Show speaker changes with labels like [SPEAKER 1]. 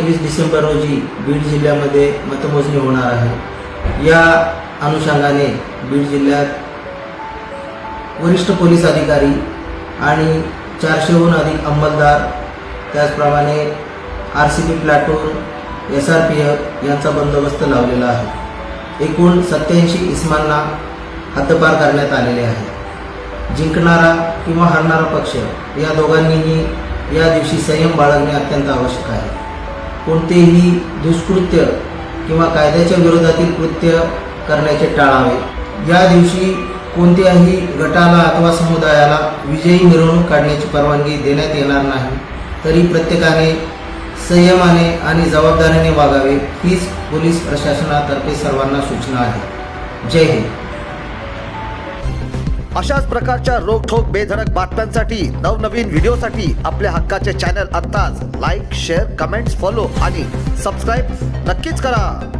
[SPEAKER 1] 23 डिसेंबर रोजी बीड जिल्ह्यामध्ये मतमोजणी होणार आहे। या अनुषंगाने बीड जिल्ह्यात वरिष्ठ पोलीस अधिकारी आणि 400हून अधिक अंमलदार, त्याचप्रमाणे RCP प्लाटून, SRPF यांचा बंदोबस्त लावलेला आहे। एकूण 87 इस्मांना हद्दपार करण्यात आलेले आहे। जिंकणारा किंवा हारणारा पक्ष या दोघांनीही या दिवशी संयम बाळगणे अत्यंत आवश्यक आहे। कोणतेही दुष्कृत्य किंवा कायद्याच्या विरोधातील कृत्य करण्याचे टाळावे। या दिवशी कोणत्याही गटाला अथवा समुदायाला विजयी मिरवणूक काढण्याची परवानगी देण्यात येणार नाही। तरी प्रत्येकाने संयमाने आणि जबाबदारीने वागावे हीच पोलीस प्रशासनातर्फे सर्वांना सूचना आहे। जय हिंद।
[SPEAKER 2] अशाच प्रकारच्या रोखठोक बेधडक बातम्यांसाठी, नवनवीन व्हिडिओसाठी आपल्या हक्काचे चॅनल आत्ताच लाईक, शेअर, कमेंट्स, फॉलो आणि सबस्क्राईब नक्कीच करा।